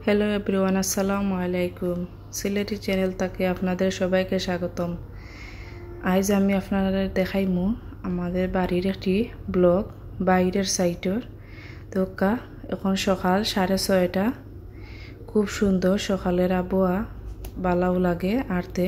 Hello everyone, আসসালামু আলাইকুম। Sylheti channel থেকে আপনাদের সবাইকে স্বাগতম। আজ আমি আপনাদের দেখাইমু আমাদের বাড়ির একটি ব্লগ বাইরের সাইটের। তো এখন সকাল 6:30। খুব সুন্দর সকালের আবহাওয়া, ভালোও লাগে আরতে,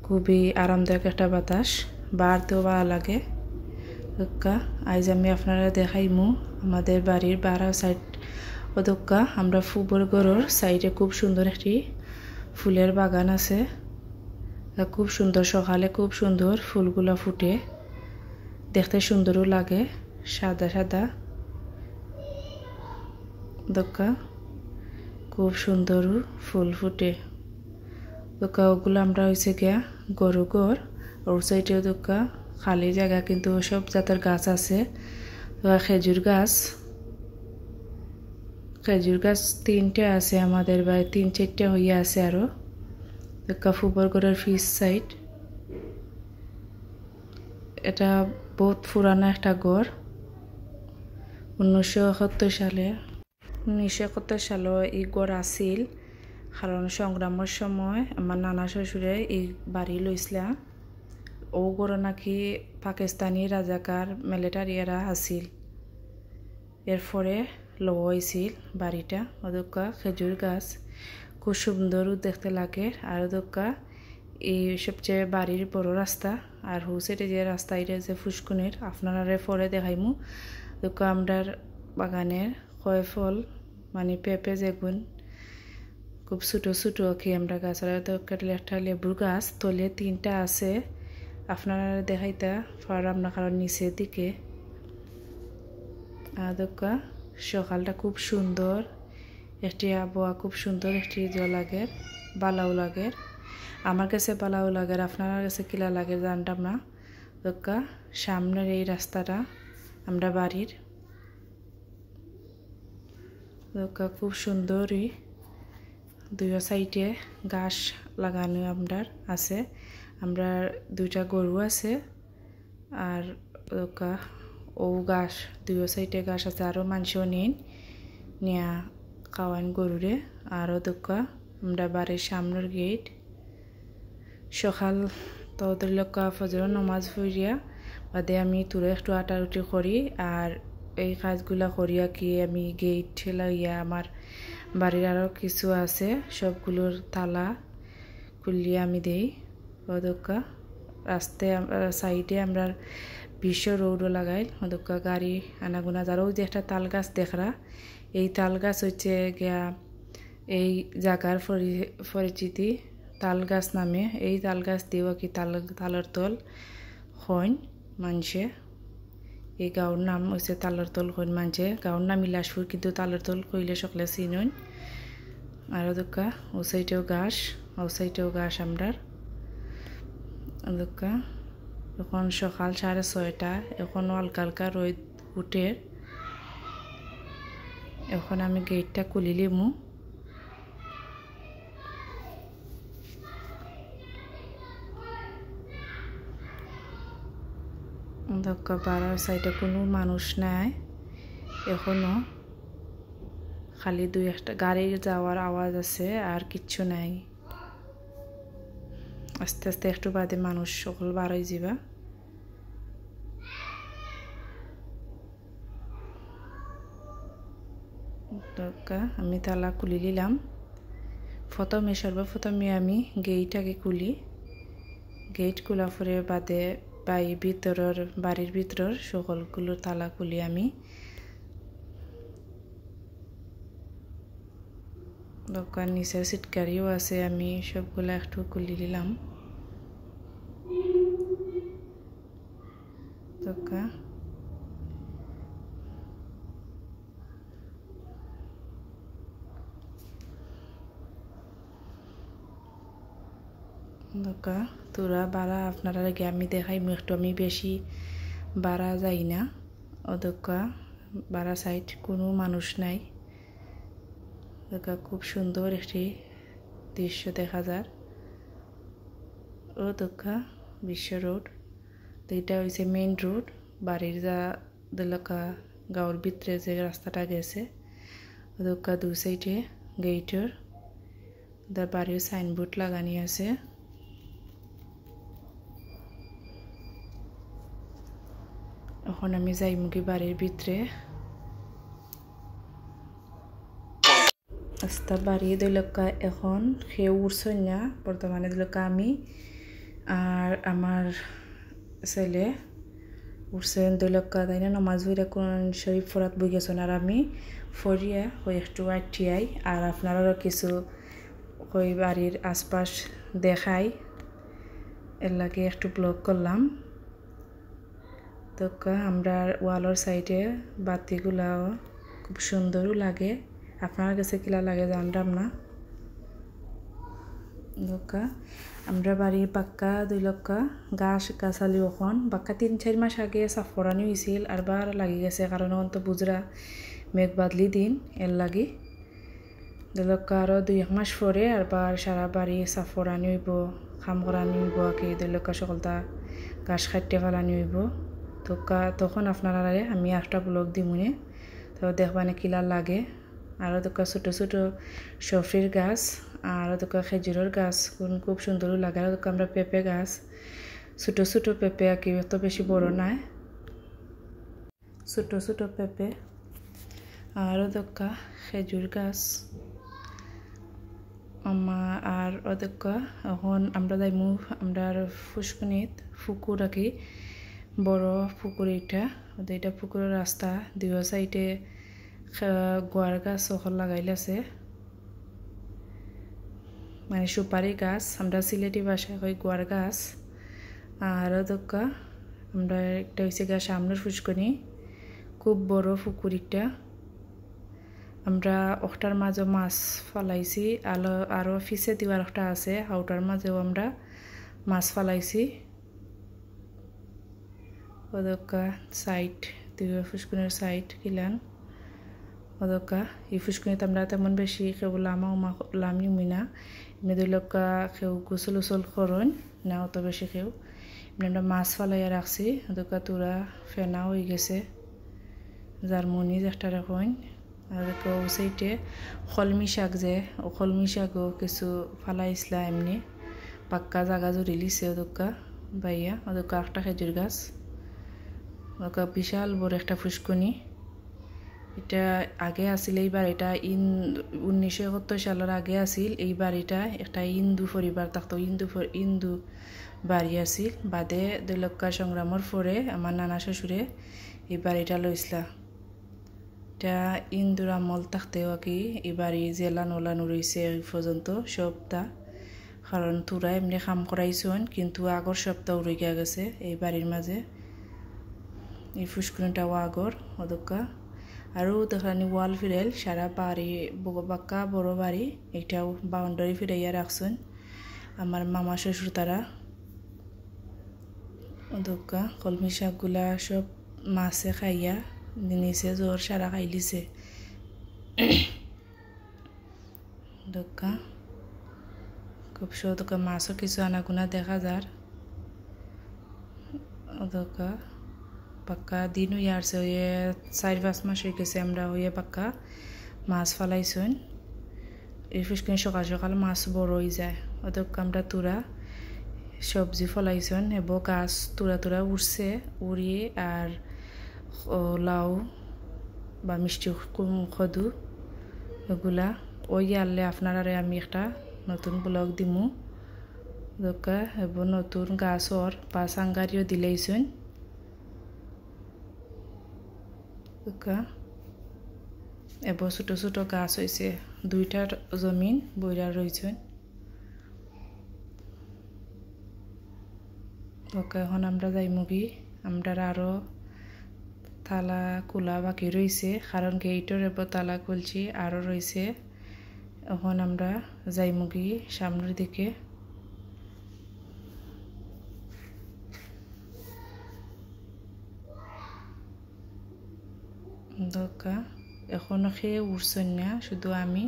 খুবই আরামদায়ক একটা বাতাস, বাড়তেও ভালো লাগে। আজ আমি আপনারা দেখাইমু আমাদের বাড়ির বাড়া সাইড অদক্কা আমরা ফুবর গড়ের সাইডে খুব সুন্দর একটি ফুলের বাগান আছে। খুব সুন্দর, সকালে খুব সুন্দর ফুলগুলা ফুটে, দেখতে সুন্দরও লাগে, সাদা সাদা দক্কা খুব সুন্দর ফুল ফুটে। দক্কা ওগুলো আমরা হয়েছে গিয়া গরু ঘর, ওর সাইডেও দক্কা খালি জায়গা, কিন্তু সব জাতের গাছ আছে। খেজুর গাছ 3টে আছে আমাদের বাড়ি, 3-4টে হইয়া আছে আরো। ফুবরগড়ের ফিস সাইড, এটা বহুত পুরানা একটা ঘর। 1971 সালে এই ঘর আসিল, কারণ সংগ্রামের সময় আমার নানা শ্বশুরে এই বাড়ি লইছিলা। ও ঘর নাকি পাকিস্তানি রাজাকার মিলিটারিরা আসিল, এরপরে লওয়া হয়েছিল বাড়িটা। ওদক্কা খেজুর গাছ খুব সুন্দর দেখতে লাগে। আর ওদক্কা এই সবচেয়ে বাড়ির বড় রাস্তা, আর হুসেটে যে রাস্তা, এটা যে ফুসকুনের আপনারা পরে দেখাইমু। দক্কা আমরার বাগানের কয় ফল মানে পেঁপে, যেগুন খুব ছোটো ছোটো কি আমরা গাছ। আর কাটলে একটা লেবুর গাছ তলে 3টা আছে, আপনারা দেখাইতা পারাম না কারণ নিচের দিকে। দক্কা সকালটা খুব সুন্দর একটি আবহাওয়া, খুব সুন্দর একটি লাগে, বালাও লাগে। আমার কাছে বালাও লাগে, আপনার কাছে কিলা লাগে জানতাম না। দক্কা সামনের এই রাস্তাটা আমরা বাড়ির দক্কা খুব সুন্দরই, দুই সাইডে গাছ লাগানো আমরার আছে। আমরা 2টা গরু আছে, আর দক্কা ও গাছ 2 সাইডে গাছ আছে, আরও মানুষও নিয়া খাওয়ান গরুরে। আরও দক্কা আমরা বাড়ির সামনের গেট। সকাল তো লক্কা ফজর নমাজ পড়িয়া বাদে আমি তুলে একটু আটারুটি করি, আর এই কাজগুলা করিয়া কি আমি গেট ঠেলাইয়া আমার বাড়ির আরও কিছু আছে সবগুলোর তালা খুলিয়া আমি দেই। ওদক্কা রাস্তায় সাইডে আমরা বিশ্ব রোডও লাগাই। ওদক্কা গাড়ি আনাগুনা যারও যে একটা তাল গাছ দেখরা, এই তাল গাছ হচ্ছে গিয়া এই জায়গার পরিচিতি তাল গাছ নামে। এই তাল গাছ দিয়েও কি তালের তল হইন মানছে। এই গাঁওর নাম হচ্ছে তালের তল হইন মানছে। গাঁওর নাম বিলাসপুর, কিন্তু তালের তল কইলে সকলে চিনইন। আর দক্কা ও সাইডেও গাছ, ও সাইডেও গাছ আমরার। দক্কা এখন সকাল 6:30, এখনও হালকা হালকা রোদ উঠে। এখন আমি গেটটা খুলিলিমু। দক্কা পাড়ার সাইডে কোনো মানুষ নাই এখনো, খালি 2-1টা গাড়ির যাওয়ার আওয়াজ আছে, আর কিচ্ছু নাই। আস্তে আস্তে একটু বাদে মানুষ সকল বার হয়ে যাবা। দক্কা আমি তালা খুলি নিলাম। সর্বপ্রথমে আমি গেটটাকে খুলি। গেট খোলা পরে বাদে বাড়ির ভিতরের সকলগুলো তালা খুলি আমি। দোকান নিচের সিটকারিও আছে, আমি সবগুলো একটু খুলি নিলাম। দক্কা দক্কা তোরা বাড়া আপনারা আগে আমি দেখাই একটু, আমি বেশি বাড়া যাই না। দক্কা বাড়া সাইড কোনো মানুষ নাই। দক্কা খুব সুন্দর একটি দৃশ্য দেখা যায়। ও দক্কা বিশ্ব রোড, এটা হয়েছে মেইন রোড বাড়ির যা দলকা গাঁওর ভিতরে যে রাস্তাটা গেছে। দক্কা 2 সাইডে গেটের তার বাড়ির সাইনবোর্ড লাগানি আছে। এখন আমি যাইমুখী বাড়ির ভিতরে। রাস্তা বাড়ি দৈলকা এখন সে উঠছেন না, বর্তমানে দৈলকা আমি আর আমার ছেলে উঠছেন দৈলকা, তাই না নমাজ হইরা কোন শরীফ ফরাত বই গেছেন আর আমি ফরিয়া হয়ে একটু আইটিআই আর আপনারও কিছু ওই বাড়ির আশপাশ দেখাই, এর লাগে একটু ব্লগ করলাম। তো আমরা ওয়ালের সাইডে বাতিগুলাও খুব সুন্দরও লাগে, আপনার কাছে কিলা লাগে জানলাম না। দোকা আমরা বাড়ির পাক্কা 2 লক্ষ গাছালি ওখন বাক্কা 3-4 মাস আগে সাফ করানি হয়েছিল আর বার লাগি গেছে, কারণ এখন তো বুঝরা মেঘ বাদলি দিন, এর লাগি 2 লক্ষ আরও 2-1 মাস পরে আর বার সারা বাড়ি সাফ করানি হইব, খাম করানি হইব, আগে 2 লক্ষ সকলটা গাছ খাইতে ফেলানি হইব। তো তখন আপনারা আমি একটা ব্লগ দিমুনে, তো দেখবানে কিলা লাগে। আরও দোকা ছোটো ছোটো সফরির গাছ আর দোকা খেজুরের গাছ খুব সুন্দর লাগে। আর দোকা আমরা পেঁপে গাছ, ছোটো ছোটো পেঁপে আর কি, এত বেশি বড় নয়, ছোটো ছোটো পেঁপে। আরও দোকা খেজুর গাছ আর অদোকা এখন আমরা যাইমু আমরা ফুসকুনিত পুকুর আর কি, বড় পুকুর এটা পুকুরের রাস্তা 2 সাইডে গোয়ার গাছ ওখান লাগাইলে আছে, মানে সুপারি গাছ, আমরা সিলেটি ভাষায় কই গোয়ার গাছ। আর দোকা আমরা একটা হয়েছে গা সামনের ফুসকুনি, খুব বড় পুকুর একটা, আমরা ওটার মাঝে মাছ ফালাইছি, আরও ফিসে দিবার একটা আছে, হাউটার মাঝেও আমরা মাছ ফালাইছি। ওদকা সাইড 2 ফুসকুনের সাইড কিলান ওদকা এই ফুসকুনিতে আমরা তেমন বেশি কেউ লামি না, এমনি 2 লক্ষ কেউ গোসল উসল করন না, অত বেশি কেউ এমনি আমরা মাছ ফালাইয়া রাখছি। ওদকা তোরা ফেনা হয়ে গেছে জার্মনি একটা রকম। আর কেউ সেইটে কলমি শাক, যে কলমি শাকও কিছু ফালাইছিলা, এমনি পাক্কা জায়গা জুড়ি লিছে ওদকা বাইয়া। ওদকা একটা খেজুর গাছ, ওদকা বিশাল বড় একটা ফুসকুনি। এটা আগে আসিল এই বাড়িটা 1971 সালের আগে আসিল এই বাড়িটা, একটা হিন্দু পরিবার থাকতো, হিন্দু বাড়ি আসিল। বাদে 2 লক্ষ সংগ্রামের পরে আমার নানা শ্বশুরে এই বাড়িটা লইসলা। এটা হিন্দুর আমল থাকতেও আর কি এই বাড়ি জেলানো রয়েছে এই পর্যন্ত সবটা, কারণ তোরা এমনি কাম করাইছেন কিন্তু আগর সপ্তাহ রয়ে গেছে এই বাড়ির মাঝে। এই ফুসকুনিটাও আগর ওদকা। আর দেখানি ওয়াল ফিরেল সারা বাড়ি বাক্কা বড় বাড়ি, এটাও বাউন্ডারি ফিরাইয়া রাখছেন আমার মামা শ্বশুর তারা। ওদকা কলমি শাকগুলা সব মাছে খাইয়া নিচে জ্বর সারা খাইলিছে। দোকা খুব দোকা মাছও কিছু আনাগুনা দেখা যার। দোকা পাক্কা দিন হয়ে আসছে, হয়ে 4-5 মাস হয়ে গেছে আমরা হয়ে পাক্কা মাছ ফালাইছুন। এই ফুসকুনি সকাল সকাল মাছ বড় হয়ে যায়। ওদক আমরা তোরা সবজি ফলাইছুন এবং গাছ তোরা উঠছে, উড়িয়ে আর লাউ বা মিষ্টি খদু এগুলা ওই আনলে আপনারা আমি একটা নতুন ব্লগ দিমু। দোকা এবং নতুন গাছর বা সাংগারিও দিলেইছুন। এবার ছোট ছোট গাছ হয়েছে, 2টার জমিন বইরা রয়েছে। ওকে এখন আমরা যাইমুগি, আমরা আরো তালা খোলা বাকি রয়েছে, কারণ গেটের এবার তালা খুলছি আরো রয়েছে। এখন আমরা যাইমুগি সামনের দিকে। দোকা এখনো খেয়ে উঠছেন না, শুধু আমি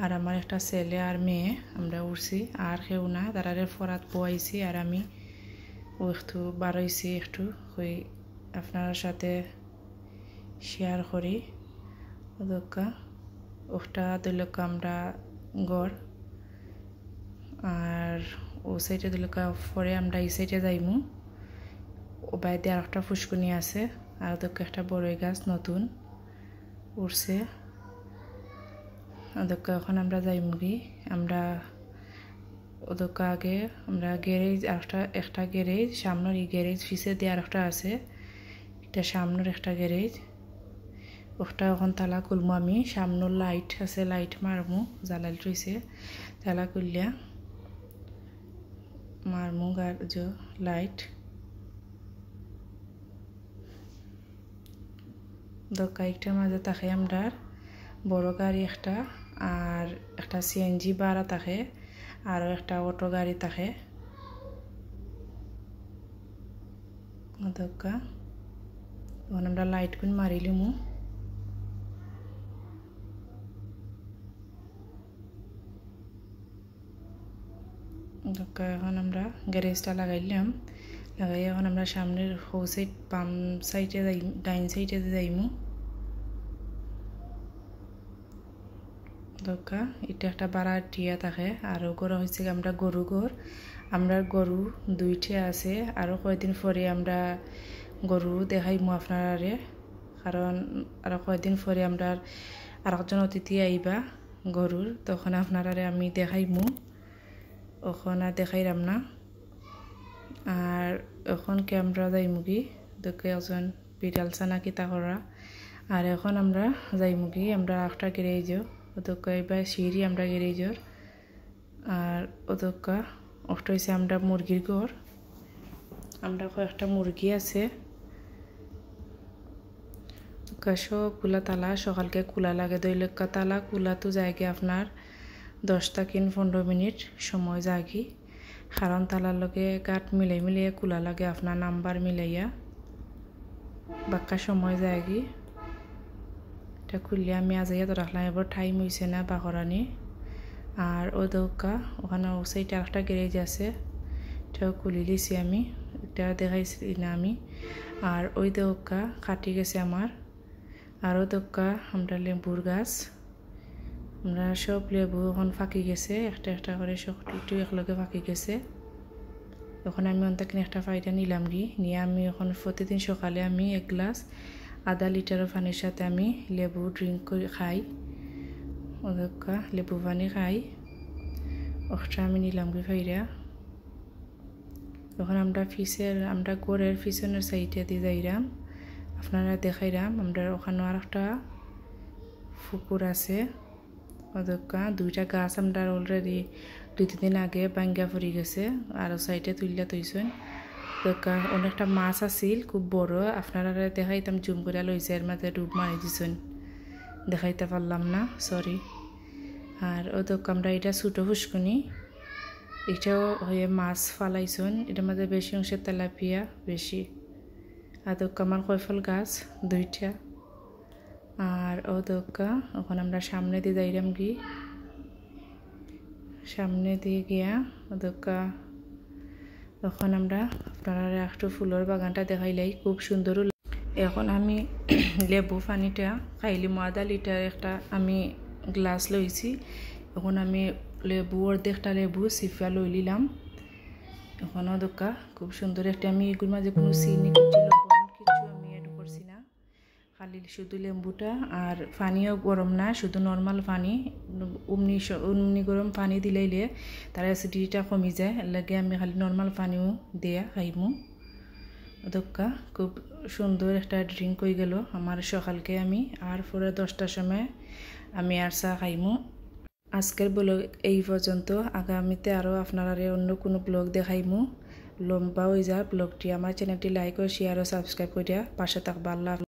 আর আমার একটা ছেলে আর মেয়ে আমরা উঠছি, আর কেউ না, তারা ফরাত পোয়াইছি আর আমি একটু বাড়াইছি, একটু হই আপনার সাথে শেয়ার করি। দোকা ওটা দিল আমরা গড় আর ও সাইডে দিল পরে আমরা এই সাইডে যাইমু ও বাইরে আর একটা ফুসকুনি আছে আর ওদেরকে একটা বড়ই গাছ নতুন উঠছে ওদেরকে এখন আমরা যাইমু কি আমরা ওদেরকে আগে আমরা গ্যারেজ আর একটা গ্যারেজ সামনের এই গ্যারেজ পিছে দিয়ে আর একটা আছে এটা সামনের একটা গ্যারেজ ওটা এখন তালা খুলমু আমি সামনের লাইট আছে লাইট মারমু জ্বালাল রয়েছে তালা খুললিয়া মারমু লাইট দোকানটার মাঝে থাকে আমরা বড় গাড়ি একটা আর একটা সিএনজি ভাড়া থাকে আর একটা অটো গাড়ি থাকে দোকান এখন আমরা লাইট কোন মারিলিমু এখন আমরা গ্যারেজটা লাগাইলাম লাগাই এখন আমরা সামনের হো সাইড বাম সাইডে যাই ডাইন সাইডে যাইমু দোকা এটা একটা বারাটিয়া থাকে আর গরু হয়েছে আমরা গরু ঘর আমরা গরু দুইটা আছে আরো কয়েকদিন পরে আমরা গরু দেখাইমু আপনারে কারণ আরো কয়েকদিন পরে আমরা আরেকজন অতিথি আইবা গরুর তখন আপনারে আমি দেখাইমু ওখানে দেখাইলাম না আর এখন ক্যামেরা যাইমুগি দেখে একজন বিড়াল ছানা কিতা করা আর এখন আমরা যাইমুগি আমরা একটা গ্যারেজও ওদকা এবার সিঁড়ি আমরা গ্যারেজর আর ওদকা ওটা হয়েছে আমরা মুরগির ঘর আমরা কয়েকটা মুরগি আছে সবগুলা তালা সকালকে খোলা লাগে দৈলক্কা তালা খোলা তো জায়গা আপনার 10 থেকে 15 মিনিট সময় জাগি কারণ তালার লগে গাঁট মিলাই খোলা লাগে আপনার নাম্বার মিলাইয়া বাক্কা সময় জাগি এটা খুললে আমি আজাইয়া তো রাখলাম এবার টাইম হয়েছে না বাকরানি আর ও দৌকা ওখানে ও সাইডে একটা গ্যারেজ আছে এটাও খুলি লিছি আমি এটা দেখাইছি না আমি আর ওই দৌকা কাটি গেছে আমার আর ও দৌকা আমরা লেবুর গাছ আমরা সব লেবু এখন ফাঁকি গেছে একটা করে সব একটু একলগে ফাঁকি গেছে এখন আমি অন্তকিনে একটা ফাইটা নিলাম নিয়ে আমি এখন প্রতিদিন সকালে আমি 1 গ্লাস আধা লিটার পানির সাথে আমি লেবু ড্রিঙ্ক করে খাই ওদকা লেবু পানি খাই ওটা আমি নিলাম ফাইরা এখন আমরা গোড়ের পিছনের সাইডে দিয়ে যাইরাম আপনারা দেখাইরাম আমরা ওখানে আর একটা পুকুর আছে ওদকা দুইটা গাছ আমরা অলরেডি 2-3 দিন আগে ভাঙ্গা পড়ে গেছে আর সাইডে তুললা তৈছেন ওদকা অনেকটা মাছ আছিল খুব বড় আপনারা দেখাইতাম জুম করে লইছে এর মাঝে ডুব মারি দিছেন দেখাইতে পারলাম না সরি আর ওদকা আমরা এটা ছোট ফুসকুনি এটাও হয়ে মাছ ফালাইছেন এটার মাঝে বেশি অংশে তেলাপিয়া বেশি আদকা আমার কয়ফল গাছ 2টা আর ওদকা এখন আমরা সামনে দিয়ে যাইরাম সামনে দিয়ে গিয়া ওদকা তখন আমরা আপনারা একটু ফুলের বাগানটা দেখাইলাই খুব সুন্দর এখন আমি লেবু পানিটা খাইলি আধা লিটার একটা আমি গ্লাস লইছি এখন আমি লেবু অর্ধেকটা লেবু সিফা লই নিলাম এখন ওদকা খুব সুন্দর একটা আমি এগুলোর মাঝে কোনো চিনি কিছু আমি এড করছি না খালি শুধু লেবুটা আর পানিও গরম না শুধু নর্মাল পানি উমনি গরম পানি দিলাইলে তার অ্যাসিডিটিটা কমে যায় লাগে আমি খালি নর্মাল পানিও দেয়া খাইমু ওদকা খুব সুন্দর একটা ড্রিঙ্ক হয়ে গেল আমার সকালকে আমি আর পরে 10টার সময় আমি আর চা খাইমু আজকের ব্লগ এই পর্যন্ত আগামীতে আরও আপনারা অন্য কোনো ব্লগ দেখাইমু লম্বা হয়ে যায় ব্লগটি আমার চ্যানেলটি লাইক ও শেয়ার ও সাবস্ক্রাইব করিয়া পাশে থাকবা আল্লাহ।